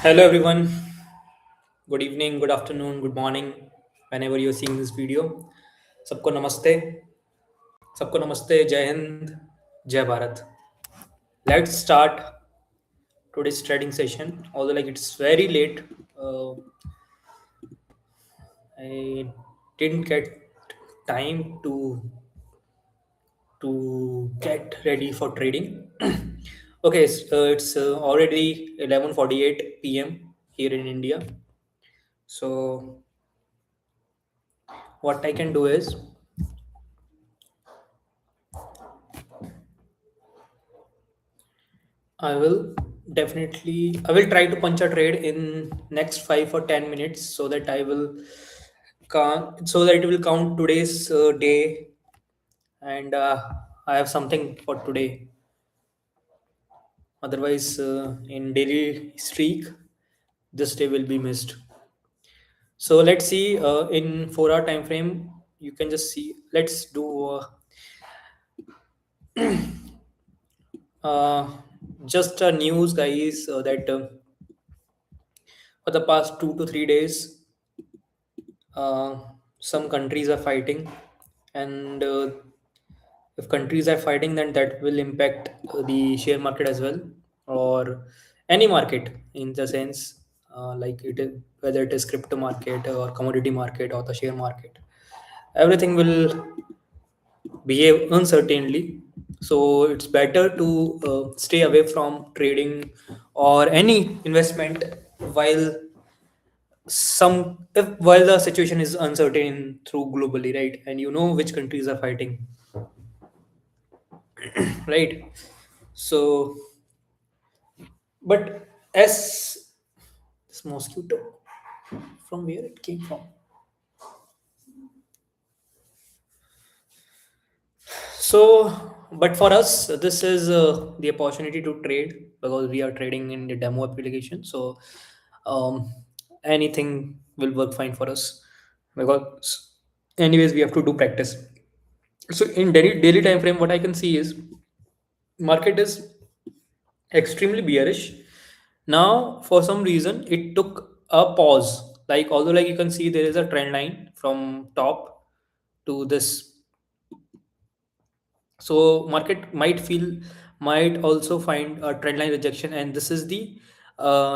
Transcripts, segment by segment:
Hello everyone. Good evening, good afternoon, good morning. Whenever you're seeing this video, सबको नमस्ते. सबको नमस्ते. जय हिंद. जय Bharat. Let's start today's trading session. Although it's very late, uh, I didn't get time to get ready for trading. Okay, it's already 11:48 p.m. here in India. So what I can do is I will try to punch a trade in next 5 or 10 minutes so that so that it will count today's day, and I have something for today. Otherwise, in daily streak, this day will be missed. So let's see, in 4 hour time frame, you can just see. Let's do uh, just a news, guys, that for the past 2 to 3 days, uh, some countries are fighting, and if countries are fighting, then that will impact the share market as well, or any market in the sense, like it is, whether it is crypto market or commodity market or the share market, everything will behave uncertainly. So it's better to stay away from trading or any investment while while the situation is uncertain through globally, right? And you know which countries are fighting, right? So, but as this mosquito, from where it came from? So, but for us, this is the opportunity to trade because we are trading in the demo application. So, um, anything will work fine for us because, anyways, we have to do practice. So, in daily time frame, what I can see is market is extremely bearish. Now, for some reason, it took a pause. Like, although, like you can see, there is a trend line from top to this. So market might also find a trend line rejection, and this is the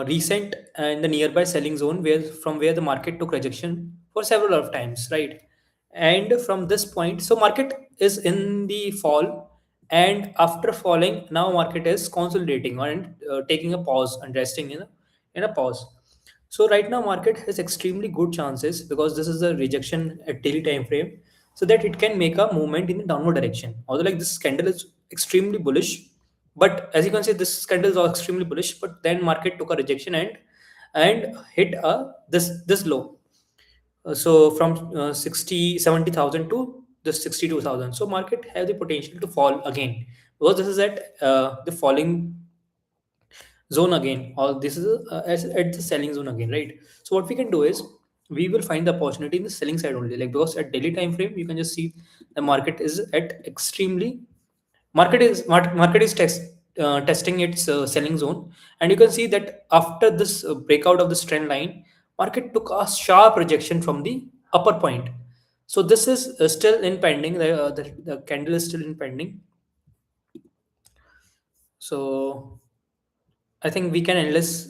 recent and the nearby selling zone where the market took rejection for several of times, right? And from this point, so market is in the fall, and after falling, now market is consolidating and taking a pause and resting in a pause. So right now market has extremely good chances because this is a rejection at daily time frame, so that it can make a movement in the downward direction. Although like this candle is extremely bullish, but as you can see, this candle is all extremely bullish. But then market took a rejection and hit a this low. So from 70,000 to the 62,000. So market have the potential to fall again because this is at the falling zone again, or this is at the selling zone again, right? So what we can do is we will find the opportunity in the selling side only, like because at daily time frame you can just see the market is at extremely market is testing its selling zone, and you can see that after this breakout of this trend line, market took a sharp rejection from the upper point. So this is still in pending, the candle is still in pending. So I think we can analyze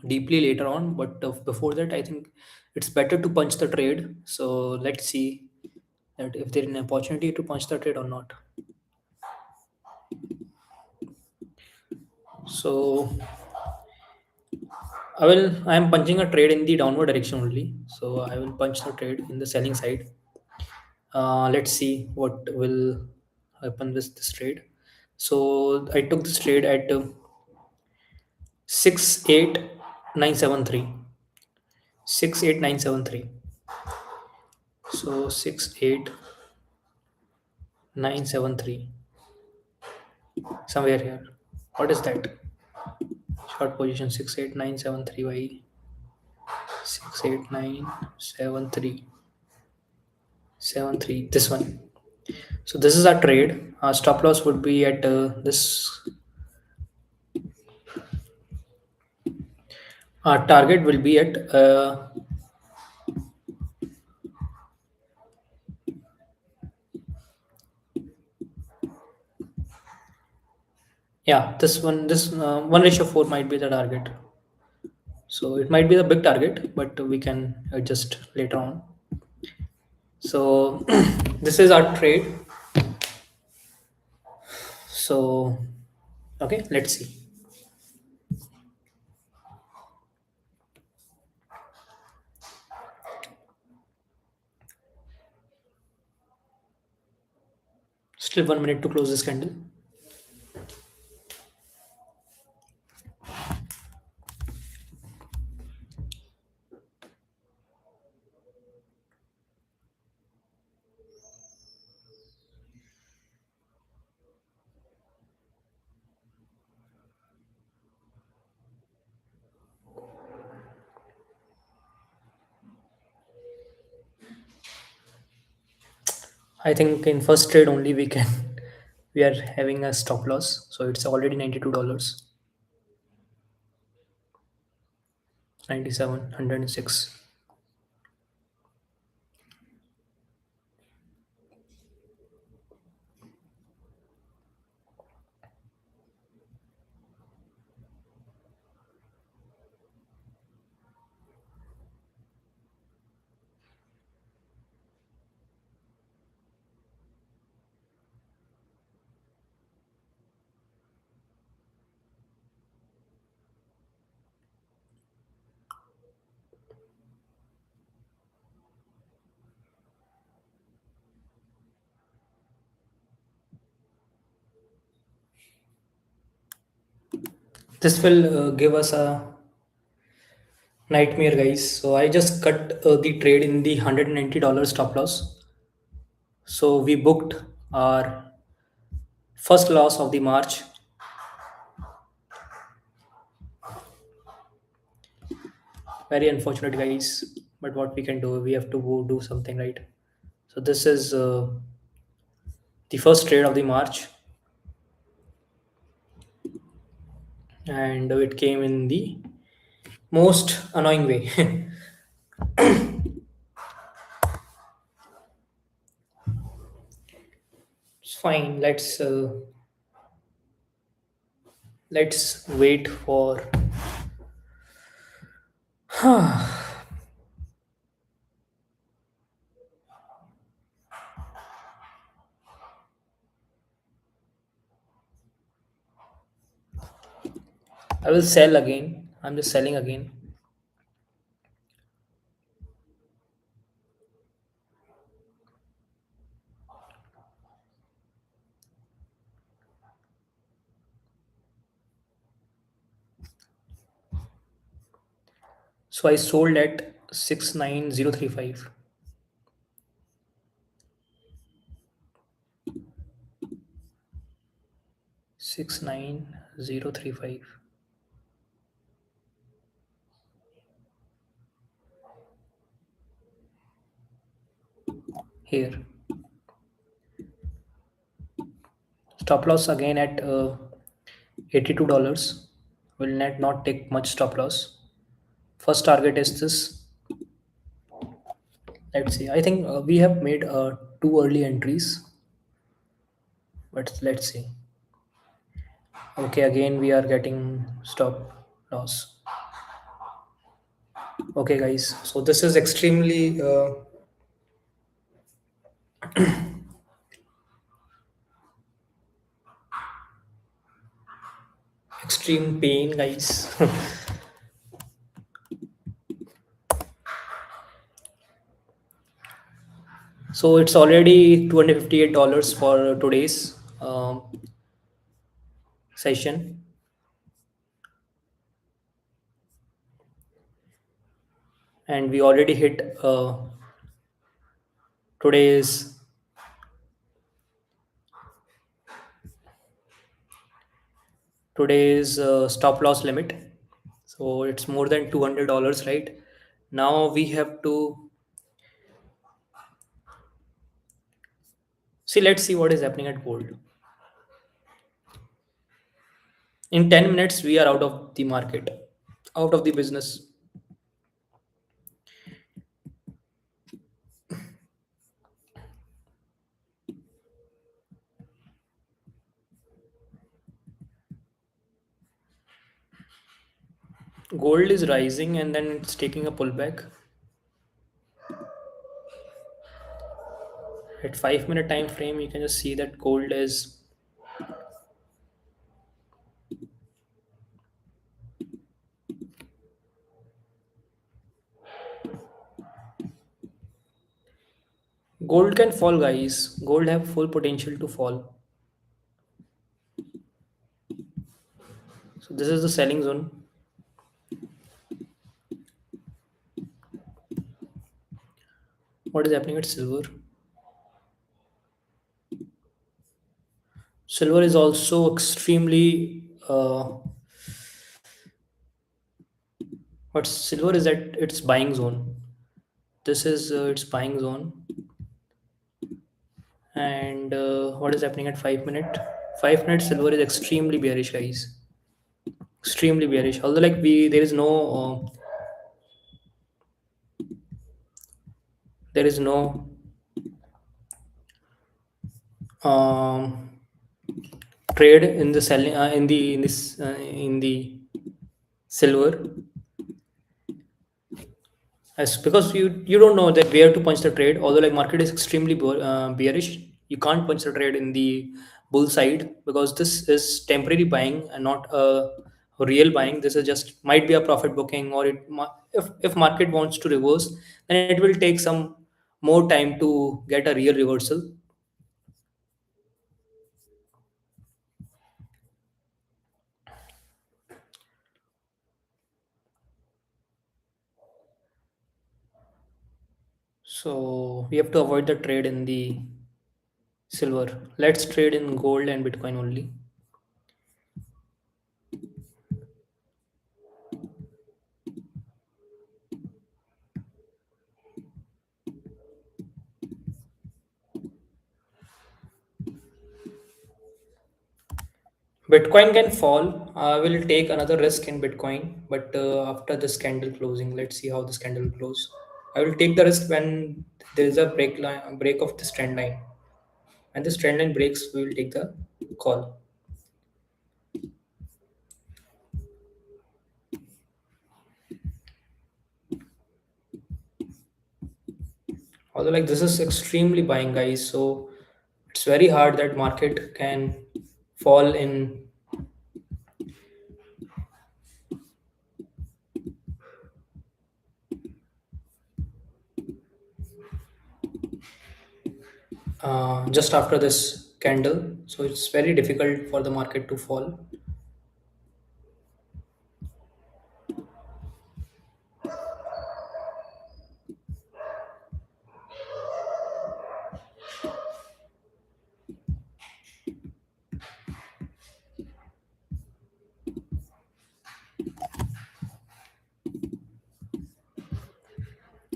deeply later on, but before that, I think it's better to punch the trade. So let's see that if there is an opportunity to punch the trade or not. So I am punching a trade in the downward direction only. So I will punch the trade in the selling side. Let's see what will happen with this trade. So I took this trade at 68973. 68973. So 68973, somewhere here. What is that? Short position 68973 by 68973. This one. So this is our trade. Our stop loss would be at this Our target will be at yeah, this 1:4 might be the target. So it might be the big target, but we can adjust later on. So this is our trade. So okay, let's see. Still 1 minute to close this candle. I think in first trade only we can we are having a stop loss. So it's already $92, 97, 106. This will give us a nightmare, guys. So I just cut the trade in the $190 stop loss. So we booked our first loss of the March. Very unfortunate, guys. But what we can do, we have to go do something, right? So this is the first trade of the March, and it came in the most annoying way. It's fine. Let's wait for. I will sell again. I'm just selling again. So I sold at 69035. 69035 here. Stop loss again at $82. Will not take much stop loss. First target is this. Let's see. I think we have made two early entries, but let's see. Okay, again we are getting stop loss. Okay, guys. So this is extremely extreme pain, guys. So it's already $258 for today's session, and we already hit today's stop loss limit. So it's more than $200, right? Now we have to see. Let's see what is happening at gold. In 10 minutes, we are out of the market. out of the business. Gold is rising and then it's taking a pullback. At 5 minute time frame, you can just see that gold can fall, guys. Gold have full potential to fall. So this is the selling zone. What is happening at silver? Silver is also extremely but silver is at its buying zone. This is its buying zone. And what is happening at 5 minute? 5 minute silver is extremely bearish, guys. Extremely bearish. Although like we there is no um, trade in the selling in the silver, as because you don't know that where to punch the trade. Although like market is extremely bearish, you can't punch the trade in the bull side because this is temporary buying and not a real buying. This is just might be a profit booking, or if market wants to reverse, then it will take some more time to get a real reversal. So we have to avoid the trade in the silver. Let's trade in gold and Bitcoin only. Bitcoin can fall. I will take another risk in Bitcoin, but after this candle closing, let's see how this candle close. I will take the risk when there is a break of this trend line. When this trend line breaks, we will take the call. Although like this is extremely buying, guys, so it's very hard that market can fall in just after this candle. So it's very difficult for the market to fall.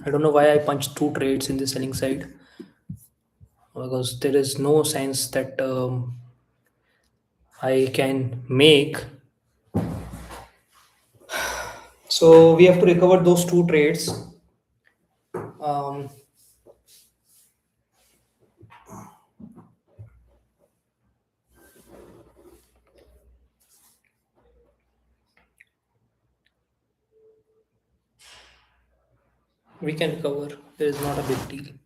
I don't know why I punched two trades in the selling side because there is no sense that I can make. So we have to recover those two trades. Um, we can recover. There is not a big deal.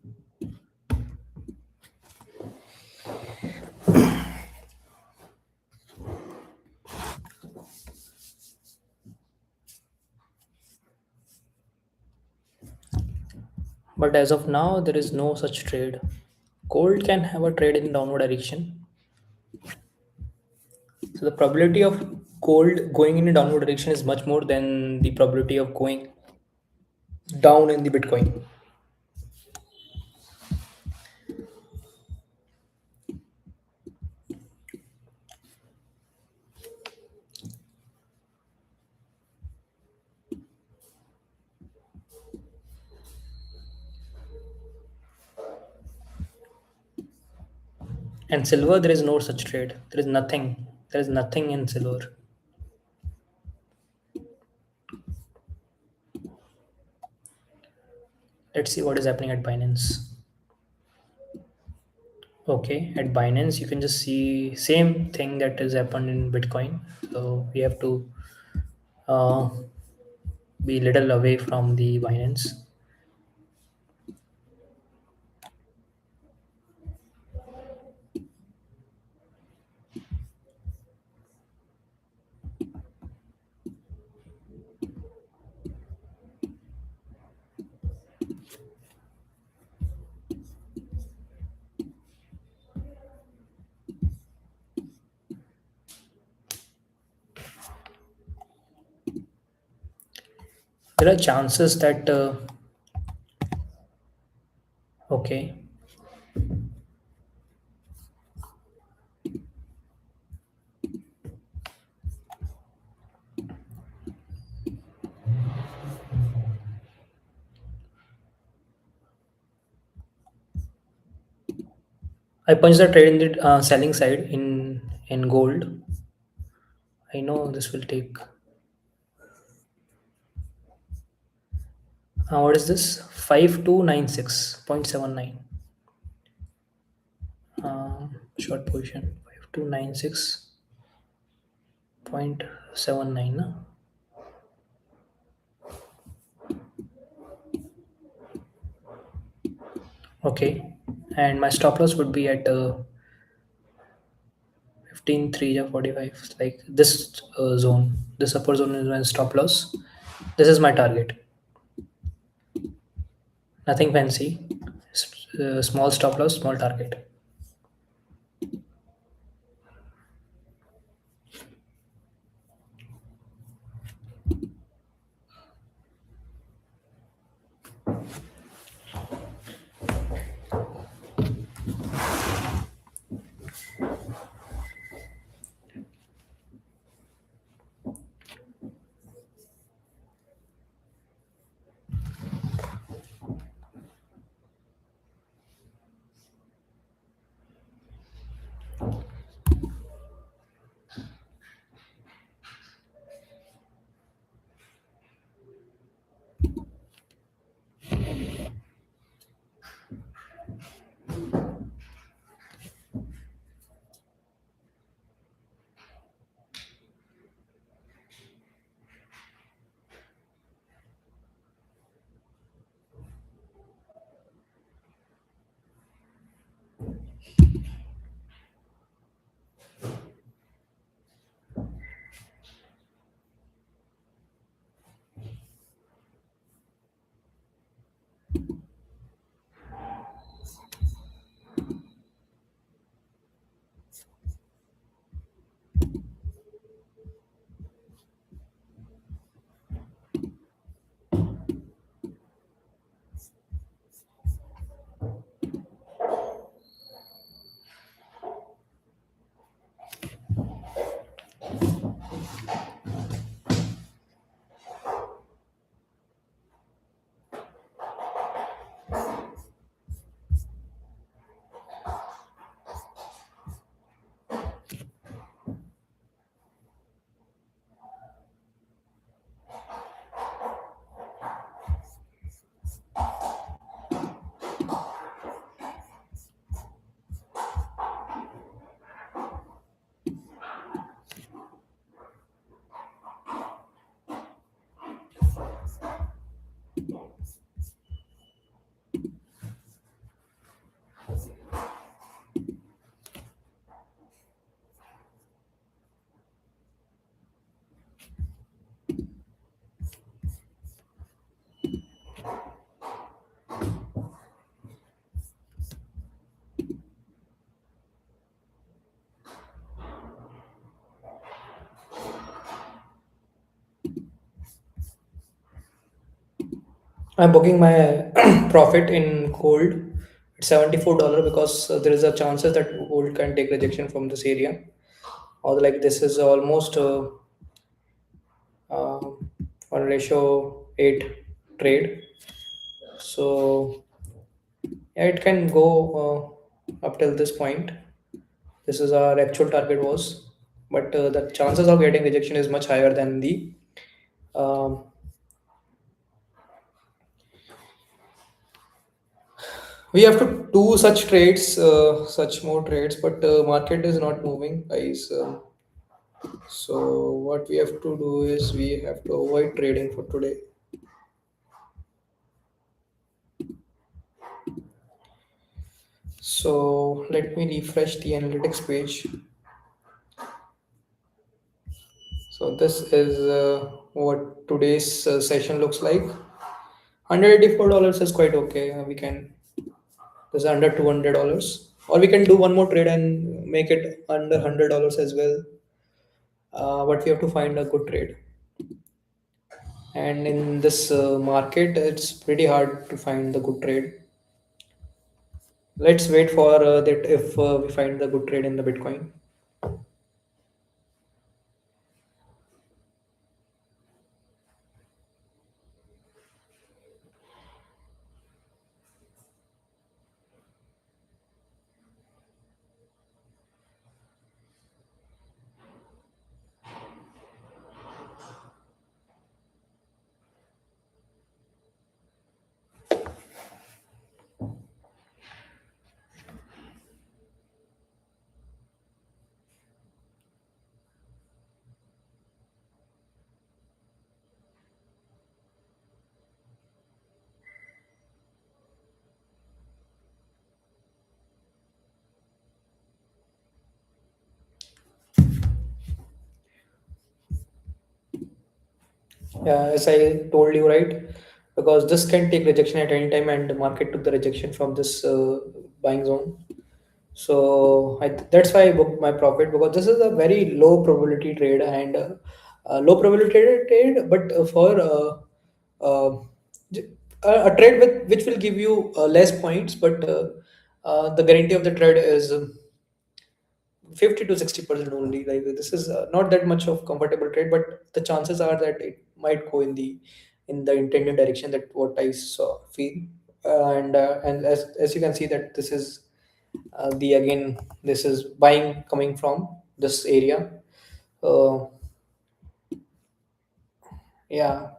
But as of now, there is no such trade. Gold can have a trade in downward direction. So the probability of gold going in a downward direction is much more than the probability of going down in the Bitcoin. And silver, there is no such trade. There is nothing. There is nothing in silver. Let's see what is happening at Binance. Okay, at Binance, you can just see same thing that has happened in Bitcoin. So we have to uh, be little away from the Binance. There are chances that okay, I punched the trade in the selling side in gold. I know this will take. What is this? 5296.79. Short position 5296.79. No? Okay, and my stop loss would be at 15 3 or 45. Like this zone, this upper zone is my stop loss. This is my target. Nothing fancy. Small stop loss, small target. I'm booking my profit in gold at $74 because there is a chances that gold can take rejection from this area. Or like this is almost uh, on ratio 8 trade. So yeah, it can go up till this point. This is our actual target was, but the chances of getting rejection is much higher than the um, We have to do such trades, such more trades, but market is not moving, guys. So what we have to do is we have to avoid trading for today. So let me refresh the analytics page. So this is what today's session looks like. $184 is quite okay. We can, this is under $200, or we can do one more trade and make it under $100 as well. But we have to find a good trade. And in this market, it's pretty hard to find the good trade. Let's wait for that if we find the good trade in the Bitcoin. Yeah, as I told you, right? Because this can take rejection at any time, and the market took the rejection from this buying zone. So that's why I booked my profit, because this is a very low probability trade, and low probability trade, but for uh, j- a trade with which will give you less points, but the guarantee of the trade is 50 to 60% only. Like this is not that much of comfortable trade, but the chances are that it might go in the intended direction that what I saw feel. And as you can see that this is the again this is buying coming from this area. uh, yeah,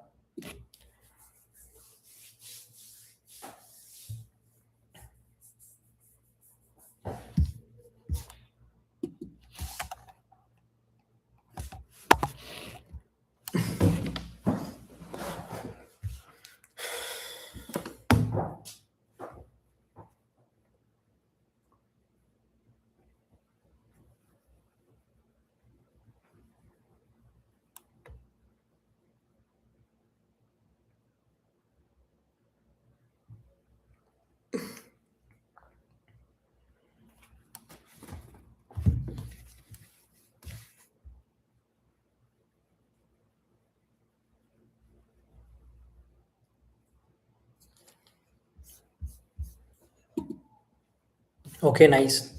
okay, nice.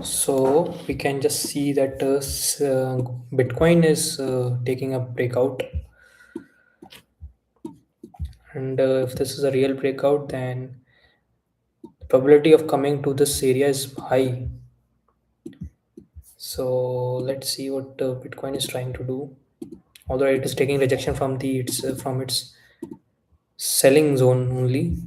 So we can just see that Bitcoin is taking a breakout, and if this is a real breakout, then the probability of coming to this area is high. So let's see what Bitcoin is trying to do. Although it is taking rejection from the its from its selling zone only.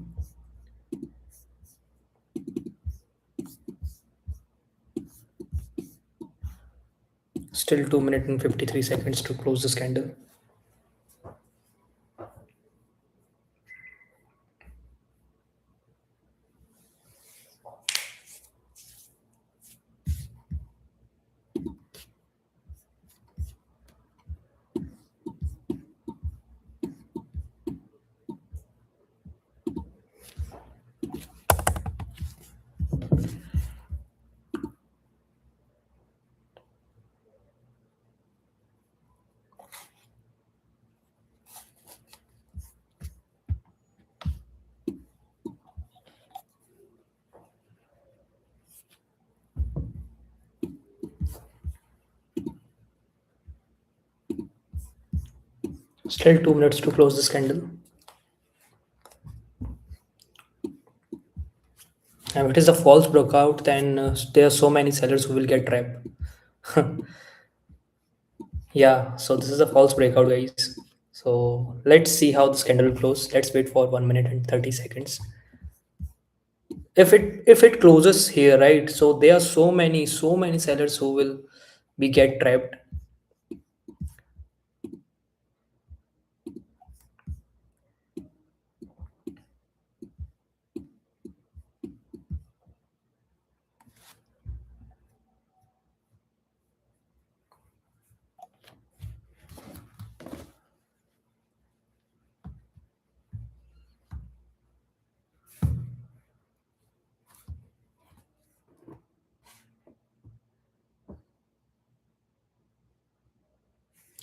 Still 2 minutes and 53 seconds to close this candle. Still 2 minutes to close this candle. And if it is a false breakout, then there are so many sellers who will get trapped. Yeah, so this is a false breakout, guys. So let's see how this candle will close. Let's wait for 1 minute and 30 seconds. If it closes here, right? So there are so many sellers who will be get trapped.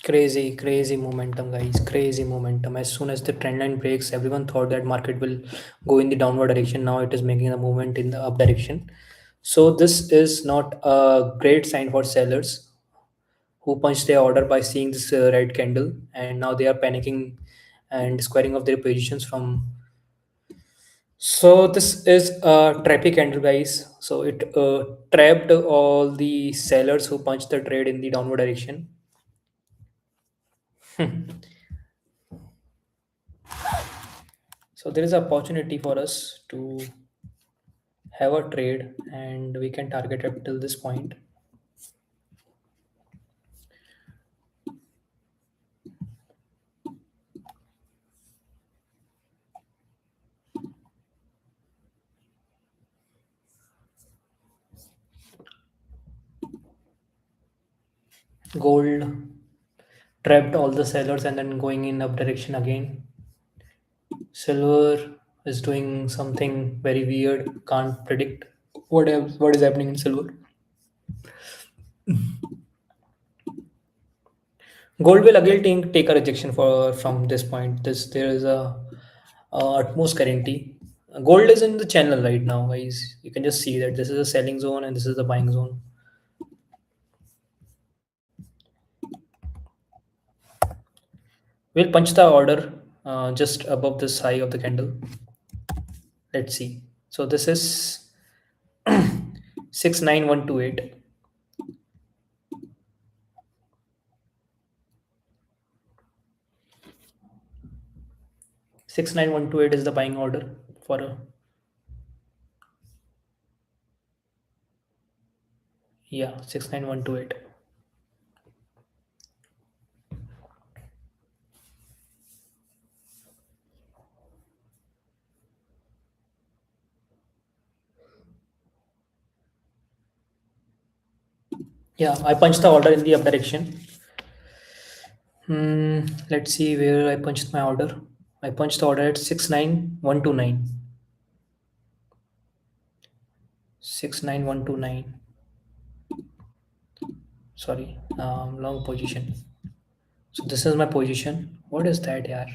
Crazy momentum, guys. Crazy momentum. As soon as the trend line breaks, everyone thought that market will go in the downward direction. Now it is making a movement in the up direction. So this is not a great sign for sellers who punched their order by seeing this red candle, and now they are panicking and squaring off their positions from. So this is a trappy candle, guys. So it trapped all the sellers who punched the trade in the downward direction. So there is opportunity for us to have a trade, and we can target up till this point. Gold trapped all the sellers and then going in up direction again. Silver is doing something very weird. Can't predict what is happening in silver. Gold will again take a rejection for from this point. There is a utmost guarantee. Gold is in the channel right now, guys. You can just see that this is a selling zone and this is the buying zone. We'll punch the order just above this high of the candle. Let's see. So this is 69128. 69128 is the buying order for a, yeah, 69128. Yeah, I punched the order in the up direction. Let's see where I punched my order. I punched the order at 69129. 69129. Sorry, long position. So this is my position. What is that, yeah?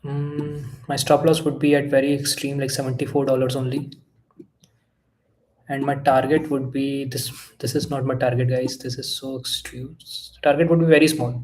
My stop loss would be at very extreme, like $74 only, and my target would be this. This is not my target, guys. This is so extreme. Target would be very small.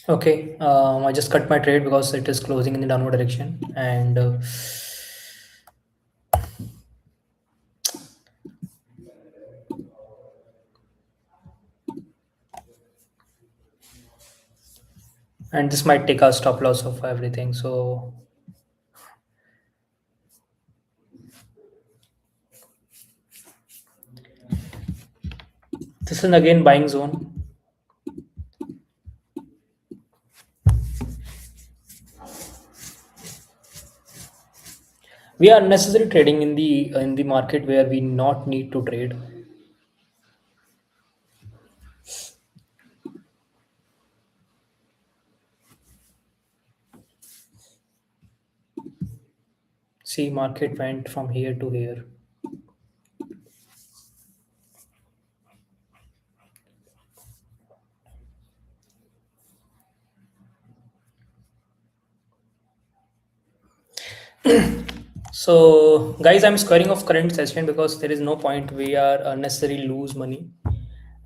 Okay, I just cut my trade because it is closing in the downward direction, and this might take a stop loss of everything. So this is again buying zone. We are unnecessary trading in the market where we not need to trade. See, market went from here to here. So, guys, I'm squaring off current session because there is no point. We are unnecessarily lose money,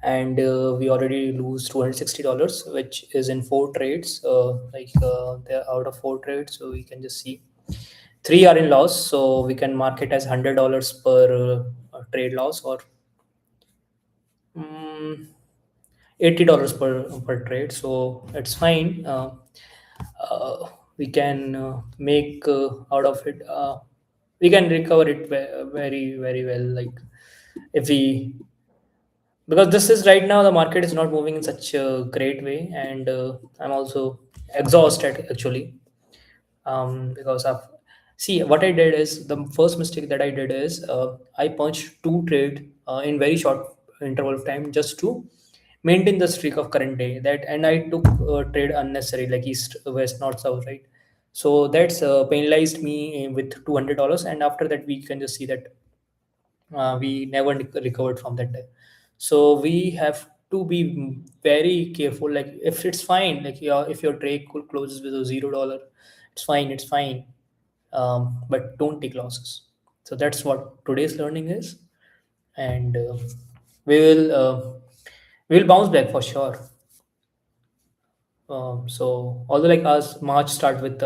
and we already lose $260, which is in four trades. They're out of four trades, so we can just see three are in loss. So we can mark it as $100 per trade loss, or mm, $80 per trade. So it's fine. We can make out of it. We can recover it very very well. Like if we, because this is right now the market is not moving in such a great way, and I'm also exhausted actually, because of, see, what I did is, the first mistake that I did is, I punched two trade in very short interval of time just to maintain the streak of current day, that, and I took trade unnecessary, like east west north south, right? So that's penalized me with $200, and after that we can just see that we never recovered from that day. So we have to be very careful. Like if it's fine, like if your trade closes with a $0, it's fine, but don't take losses. So that's what today's learning is, and we will we will bounce back for sure. So although like us March start with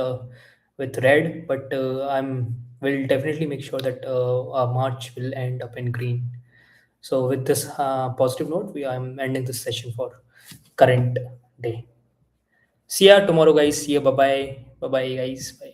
red, but I'm will definitely make sure that our March will end up in green. So with this positive note, I'm ending this session for current day. See ya tomorrow, guys. See ya. Bye bye. Bye bye, guys. Bye.